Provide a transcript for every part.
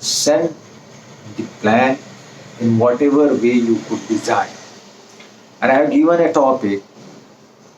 send the plan in whatever way you could desire. And I have given a topic,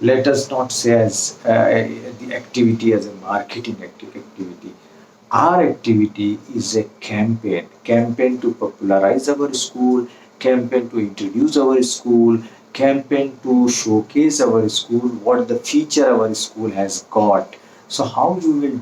let us not say as the activity as a marketing activity. Our activity is a campaign to popularize our school, campaign to introduce our school, campaign to showcase our school, what the feature our school has got. So how you will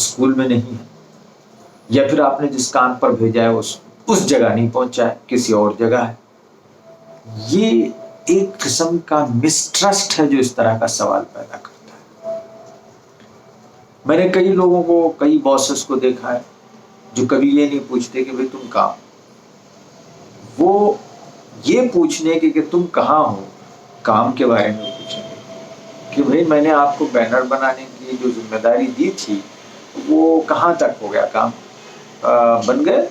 school میں نہیں ہے، یا پھر آپ نے جس کام پر بھیجا ہے اس جگہ نہیں پہنچا ہے، کسی اور جگہ ہے. یہ ایک قسم کا مسٹرسٹ ہے جو اس طرح کا سوال پیدا کرتا ہے. میں نے کئی لوگوں کو، کئی باسز کو دیکھا ہے جو کبھی یہ نہیں پوچھتے کہ بھئی تم کہاں ہو، وہ یہ پوچھنے کہ تم کہاں ہو کام کے بارے میں پوچھیں گے کہ بھئی میں نے آپ کو بینر بنانے کی جو ذمہ داری دی تھی وہ کہاں تک ہو گیا، کام بن گئے،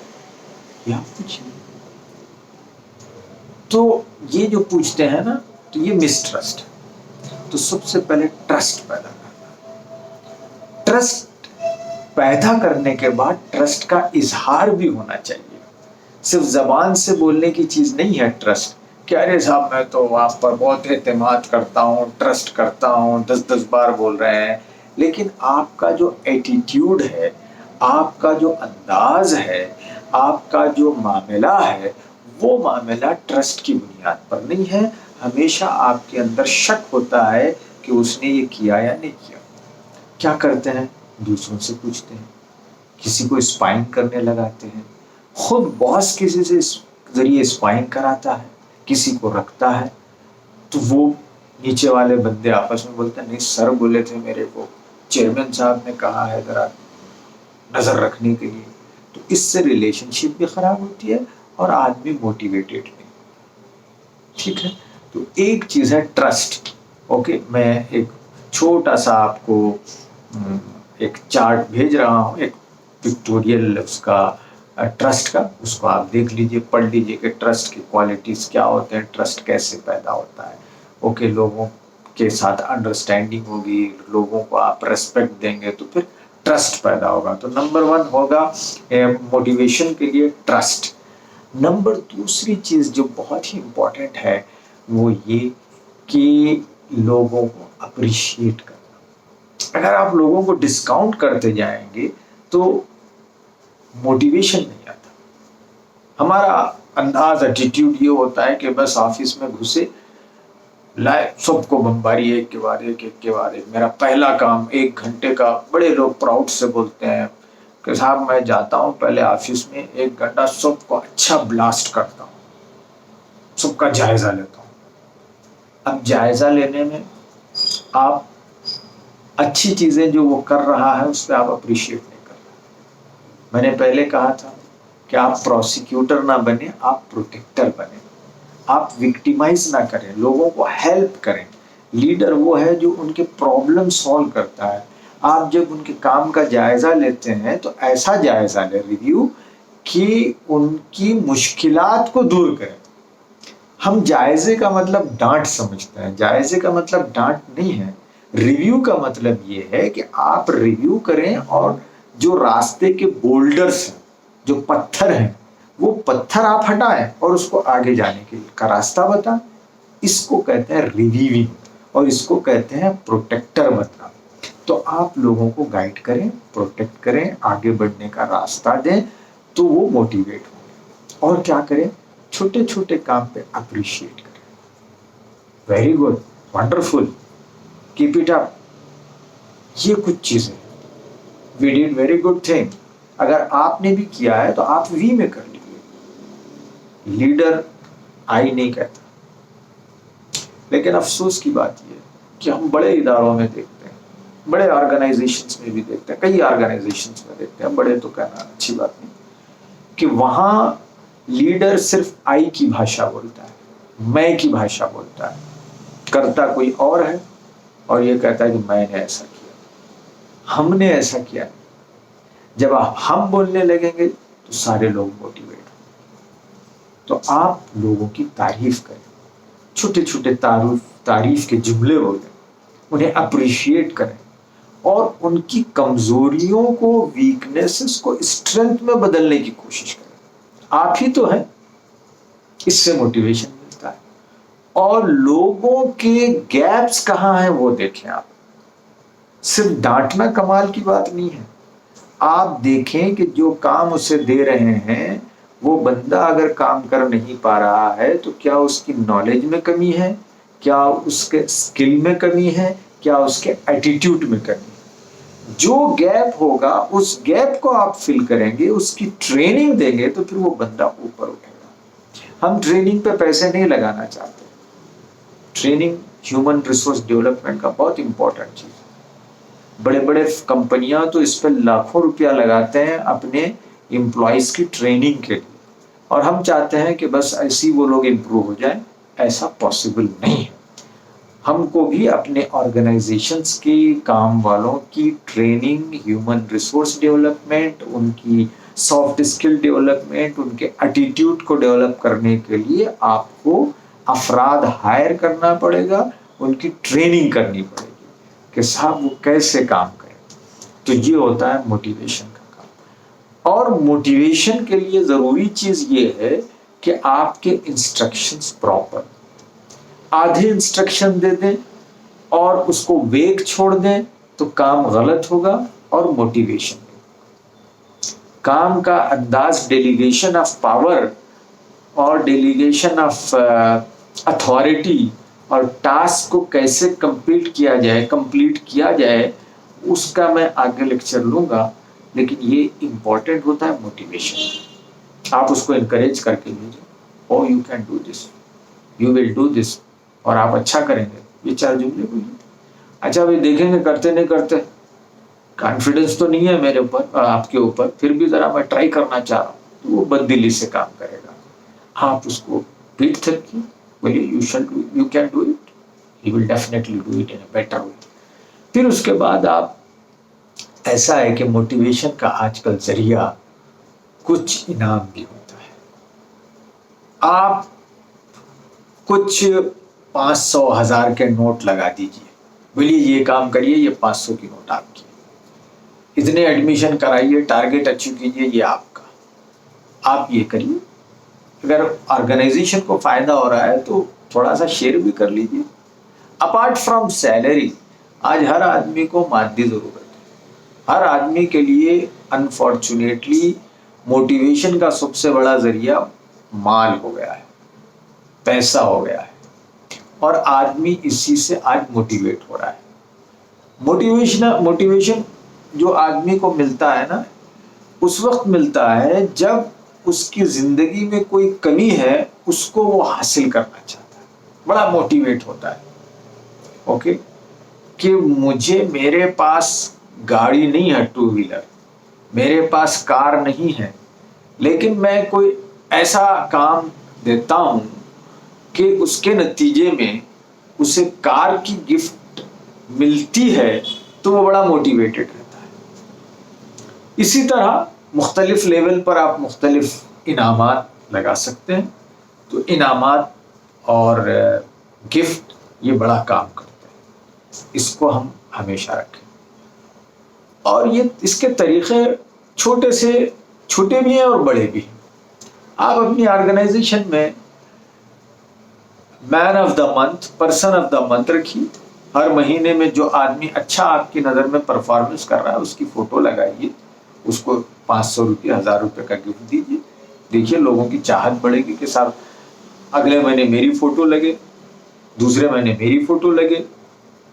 یا پوچھیں گے. تو یہ جو پوچھتے ہیں نا، تو یہ مسٹرسٹ ہے. تو سب سے پہلے ٹرسٹ پیدا کرنا. ٹرسٹ پیدا کرنے کے بعد ٹرسٹ کا اظہار بھی ہونا چاہیے. صرف زبان سے بولنے کی چیز نہیں ہے ٹرسٹ کہ ارے صاحب میں تو آپ پر بہت اعتماد کرتا ہوں، ٹرسٹ کرتا ہوں، 10 بار بول رہے ہیں. لیکن آپ کا جو ایٹیٹیوڈ ہے، آپ کا جو انداز ہے، آپ کا جو معاملہ ہے، وہ معاملہ ٹرسٹ کی بنیاد پر نہیں ہے. ہمیشہ آپ کے اندر شک ہوتا ہے کہ اس نے یہ کیا یا نہیں کیا. کیا کرتے ہیں؟ دوسروں سے پوچھتے ہیں، کسی کو اسپائنگ کرنے لگاتے ہیں. خود باس کسی سے ذریعے اسپائنگ کراتا ہے، کسی کو رکھتا ہے، تو وہ نیچے والے بندے آپس میں بولتے ہیں نہیں سر بولے تھے میرے کو، چیئرمین صاحب نے کہا ہے ذرا نظر رکھنے کے لیے. تو اس سے ریلیشن شپ بھی خراب ہوتی ہے اور آدمی موٹیویٹیڈ نہیں. ٹھیک ہے، تو ایک چیز ہے ٹرسٹ. اوکے، میں ایک چھوٹا سا آپ کو ایک چارٹ بھیج رہا ہوں، ایک پکٹوریل اس کا ٹرسٹ کا، اس کو آپ دیکھ لیجئے، پڑھ لیجئے کہ ٹرسٹ کی کوالٹیز کیا ہوتے ہیں، ٹرسٹ کیسے پیدا ہوتا ہے. اوکے، لوگوں کے ساتھ انڈرسٹینڈنگ ہوگی، لوگوں کو آپ ریسپیکٹ دیں گے تو پھر ٹرسٹ پیدا ہوگا. تو نمبر 1 ہوگا موٹیویشن کے لیے ٹرسٹ. نمبر دوسری چیز جو بہت ہی امپورٹنٹ ہے وہ یہ کہ لوگوں کو اپریشیٹ کرنا. اگر آپ لوگوں کو ڈسکاؤنٹ کرتے جائیں گے تو موٹیویشن نہیں آتا. ہمارا انداز، ایٹیٹیوڈ یہ ہوتا ہے کہ بس آفس میں گھسے لائے سب کو بمباری، ایک کے بعد ایک، ایک کے بعد ایک. میرا پہلا کام 1 گھنٹے کا، بڑے لوگ پراؤڈ سے بولتے ہیں کہ صاحب میں جاتا ہوں پہلے آفس میں 1 گھنٹہ سب کو اچھا بلاسٹ کرتا ہوں، سب کا جائزہ لیتا ہوں. اب جائزہ لینے میں آپ اچھی چیزیں جو وہ کر رہا ہے اس پہ آپ اپریشیٹ نہیں کر رہے. میں نے پہلے کہا تھا کہ آپ پروسیکیوٹر نہ بنیں، آپ پروٹیکٹر بنیں. آپ وکٹیمائز نہ کریں، لوگوں کو ہیلپ کریں. لیڈر وہ ہے جو ان کے پرابلم سالو کرتا ہے. آپ جب ان کے کام کا جائزہ لیتے ہیں تو ایسا جائزہ لیں، ریویو، کہ ان کی مشکلات کو دور کریں. ہم جائزے کا مطلب ڈانٹ سمجھتے ہیں، جائزے کا مطلب ڈانٹ نہیں ہے. ریویو کا مطلب یہ ہے کہ آپ ریویو کریں اور جو راستے کے بولڈرز ہیں، جو پتھر ہیں، وہ پتھر آپ ہٹائیں اور اس کو آگے جانے کے کا راستہ بتائیں. اس کو کہتے ہیں ریویونگ، اور اس کو کہتے ہیں پروٹیکٹر بننا. تو آپ لوگوں کو گائیڈ کریں، پروٹیکٹ کریں، آگے بڑھنے کا راستہ دیں تو وہ موٹیویٹ ہوں گے. اور کیا کریں؟ چھوٹے چھوٹے کام پہ اپریشیٹ کریں. Very good, wonderful, keep it up. یہ کچھ چیزیں we did very good thing. اگر آپ نے بھی کیا ہے تو آپ وی میں کر لیجیے. لیڈر آئی نہیں کہتا. لیکن افسوس کی بات یہ کہ ہم بڑے اداروں میں دیکھتے ہیں، بڑے آرگنائزیشنز میں بھی دیکھتے ہیں، کئی آرگنائزیشنز میں دیکھتے ہیں، بڑے تو کہنا اچھی بات نہیں، کہ وہاں لیڈر صرف آئی کی بھاشا بولتا ہے، میں کی بھاشا بولتا ہے. کرتا کوئی اور ہے اور یہ کہتا ہے کہ میں نے ایسا کیا، ہم نے ایسا کیا. جب ہم بولنے لگیں گے تو سارے لوگ موٹیویٹ ہوں. تو آپ لوگوں کی تعریف کریں، چھوٹے چھوٹے تعریف کے جملے بولیں، انہیں اپریشیٹ کریں اور ان کی کمزوریوں کو، ویکنیسز کو اسٹرینتھ میں بدلنے کی کوشش کریں. آپ ہی تو ہیں، اس سے موٹیویشن ملتا ہے. اور لوگوں کے گیپس کہاں ہیں وہ دیکھیں. آپ صرف ڈانٹنا کمال کی بات نہیں ہے. آپ دیکھیں کہ جو کام اسے دے رہے ہیں وہ بندہ اگر کام کر نہیں پا رہا ہے تو کیا اس کی نالج میں کمی ہے، کیا اس کے اسکل میں کمی ہے، کیا اس کے ایٹیٹیوڈ میں کمی ہے. جو گیپ ہوگا اس گیپ کو آپ فل کریں گے, اس کی ٹریننگ دیں گے تو پھر وہ بندہ اوپر اٹھے گا. ہم ٹریننگ پہ پیسے نہیں لگانا چاہتے. ٹریننگ ہیومن ریسورس ڈیولپمنٹ کا بہت امپورٹنٹ چیز ہے. بڑے بڑے کمپنیاں تو اس پہ لاکھوں روپیہ لگاتے ہیں اپنے امپلائیز کی ٹریننگ کے لیے, اور ہم چاہتے ہیں کہ بس ایسی وہ لوگ امپروو ہو جائیں. ایسا پاسبل نہیں ہے. ہم کو بھی اپنے آرگنائزیشنس کی کام والوں کی ٹریننگ, ہیومن ریسورس ڈیولپمنٹ, ان کی سافٹ اسکل ڈیولپمنٹ, ان کے ایٹیٹیوڈ کو ڈیولپ کرنے کے لیے آپ کو افراد ہائر کرنا پڑے گا, ان کی ٹریننگ کرنی پڑے گی کہ صاحب وہ کیسے کام کریں. تو یہ ہوتا ہے موٹیویشن کا کام. اور موٹیویشن کے لیے ضروری چیز یہ ہے کہ آپ کے انسٹرکشنز پراپر. آدھے انسٹرکشن دے دیں اور اس کو ویگ چھوڑ دیں تو کام غلط ہوگا. اور موٹیویشن کام کا انداز, ڈیلیگیشن آف پاور اور ڈیلیگیشن آف اتھارٹی اور ٹاسک کو کیسے کمپلیٹ کیا جائے, اس کا میں آگے لیکچر لوں گا. لیکن یہ امپورٹنٹ ہوتا ہے موٹیویشن. آپ اس کو انکریج کر کے لیجیے, oh you can do this, you will do this, اور آپ اچھا کریں گے. یہ 4 جملے بولیے. اچھا بھائی دیکھیں گے کرتے نہیں کرتے, کانفیڈنس تو نہیں ہے میرے اوپر, آپ کے اوپر, پھر بھی ذرا میں ٹرائی کرنا چاہ رہا ہوں, تو وہ بددلی سے کام کرے گا. آپ اس کو پیٹ تھرکیے, بولیے you can do it, you will definitely do it in a better way. پھر اس کے بعد آپ, ایسا ہے کہ موٹیویشن کا آج کل ذریعہ کچھ انعام بھی ہوتا ہے. آپ کچھ 500,000 کے نوٹ لگا دیجئے, بولیے یہ کام کریے, یہ 500 کی نوٹ آپ کی, اتنے ایڈمیشن کرائیے, ٹارگیٹ اچیو کیجئے, یہ آپ کا, آپ یہ کریے. اگر آرگنائزیشن کو فائدہ ہو رہا ہے تو تھوڑا سا شیئر بھی کر لیجئے. اپارٹ فرام سیلری, آج ہر آدمی کو مادی ضرورت ہے. ہر آدمی کے لیے انفارچونیٹلی موٹیویشن کا سب سے بڑا ذریعہ مال ہو گیا ہے, پیسہ ہو گیا ہے, اور آدمی اسی سے آج موٹیویٹ ہو رہا ہے. موٹیویشن جو آدمی کو ملتا ہے نا, اس وقت ملتا ہے جب اس کی زندگی میں کوئی کمی ہے, اس کو وہ حاصل کرنا چاہتا ہے, بڑا موٹیویٹ ہوتا ہے. اوکے, کہ میرے پاس گاڑی نہیں ہے 2 ویلر, میرے پاس کار نہیں ہے, لیکن میں کوئی ایسا کام دیتا ہوں کہ اس کے نتیجے میں اسے کار کی گفٹ ملتی ہے, تو وہ بڑا موٹیویٹڈ رہتا ہے. اسی طرح مختلف لیول پر آپ مختلف انعامات لگا سکتے ہیں. تو انعامات اور گفٹ یہ بڑا کام کرتے ہیں, اس کو ہم ہمیشہ رکھیں. اور یہ اس کے طریقے چھوٹے بھی ہیں اور بڑے بھی ہیں. آپ اپنی آرگنائزیشن میں man of the month, person of the month رکھیے. ہر مہینے میں جو آدمی اچھا آپ کی نظر میں پرفارمنس کر رہا ہے اس کی فوٹو لگائیے, اس کو 500 روپے 1000 روپے کا گفٹ دیجیے. دیکھیے لوگوں کی چاہت بڑھے گی کہ صاحب اگلے مہینے میری فوٹو لگے, دوسرے مہینے میری فوٹو لگے,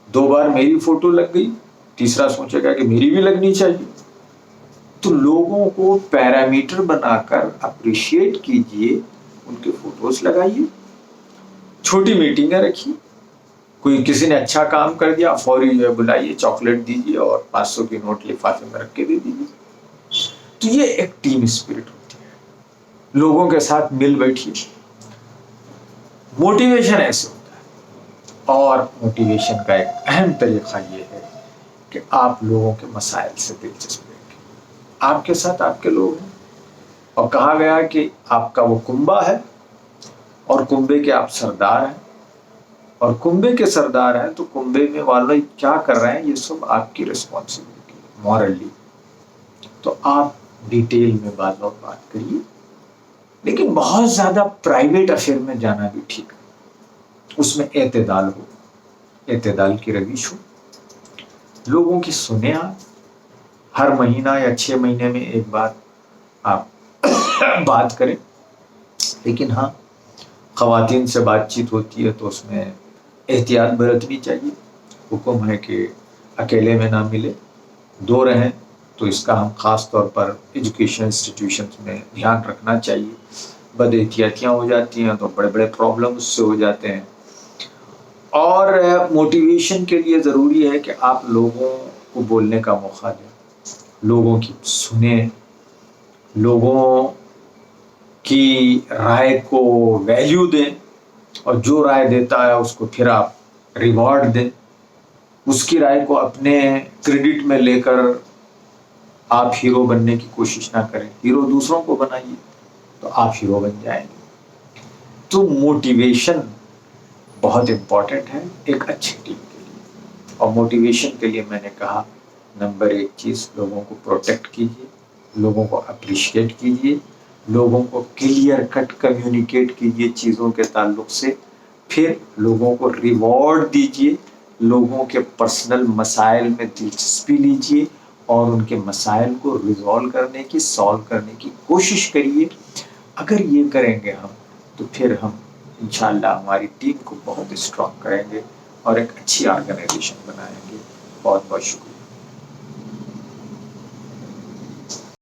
2 بار میری فوٹو لگ گئی, تیسرا سوچے گا کہ میری بھی لگنی چاہیے. تو لوگوں کو پیرامیٹر بنا کر اپریشیٹ کیجئے, ان کے فوٹوز لگائیے. چھوٹی میٹنگیں رکھیے, کوئی کسی نے اچھا کام کر دیا فوری جو ہے بلائیے, چاکلیٹ دیجیے اور 500 کی نوٹ لفافے میں رکھ کے دے دیجیے. تو یہ ایک ٹیم اسپرٹ ہوتی ہے, لوگوں کے ساتھ مل بیٹھیے. موٹیویشن ایسے ہوتا ہے. اور موٹیویشن کا ایک اہم طریقہ یہ ہے کہ آپ لوگوں کے مسائل سے دلچسپی رکھیں. آپ کے ساتھ آپ کے لوگ ہیں, اور کہا گیا کہ آپ کا وہ کنبہ ہے اور کنبے کے آپ سردار ہیں, اور کنبے کے سردار ہیں تو کنبے میں والے کیا کر رہے ہیں یہ سب آپ کی ریسپانسبلٹی ہے مورلی. تو آپ ڈیٹیل میں بات کریے, لیکن بہت زیادہ پرائیویٹ افیئر میں جانا بھی ٹھیک ہے. اس میں اعتدال ہو, اعتدال کی روش ہو. لوگوں کی سنیں آپ, ہر مہینہ یا 6 مہینے میں ایک بار آپ بات کریں. لیکن ہاں, خواتین سے بات چیت ہوتی ہے تو اس میں احتیاط برتنی چاہیے. حکم ہے کہ اکیلے میں نہ ملے, دو رہیں تو اس کا ہم خاص طور پر ایجوکیشن انسٹیٹیوشنس میں دھیان رکھنا چاہیے. بد احتیاطیاں ہو جاتی ہیں تو بڑے بڑے پرابلم اس سے ہو جاتے ہیں. اور موٹیویشن کے لیے ضروری ہے کہ آپ لوگوں کو بولنے کا موقع دیں، لوگوں کی سنیں، لوگوں کی رائے کو ویلیو دیں، اور جو رائے دیتا ہے اس کو پھر آپ ریوارڈ دیں. اس کی رائے کو اپنے کریڈٹ میں لے کر آپ ہیرو بننے کی کوشش نہ کریں، ہیرو دوسروں کو بنائیے تو آپ ہیرو بن جائیں گے. تو موٹیویشن بہت امپورٹنٹ ہے ایک اچھی ٹیم کے لیے. اور موٹیویشن کے لیے میں نے کہا نمبر ایک چیز، لوگوں کو پروٹیکٹ کیجیے، لوگوں کو اپریشیٹ کیجیے، لوگوں کو کلیئر کٹ کمیونیکیٹ کیجیے چیزوں کے تعلق سے. پھر لوگوں کو ریوارڈ دیجیے، لوگوں کے پرسنل مسائل میں دلچسپی لیجیے اور ان کے مسائل کو ریزالو کرنے کی، سالو کرنے کی کوشش کریے. اگر یہ کریں گے ہم تو پھر ہم انشاءاللہ ہماری ٹیم کو بہت اسٹرانگ کریں گے اور ایک اچھی آرگنائزیشن بنائیں گے. بہت بہت شکریہ.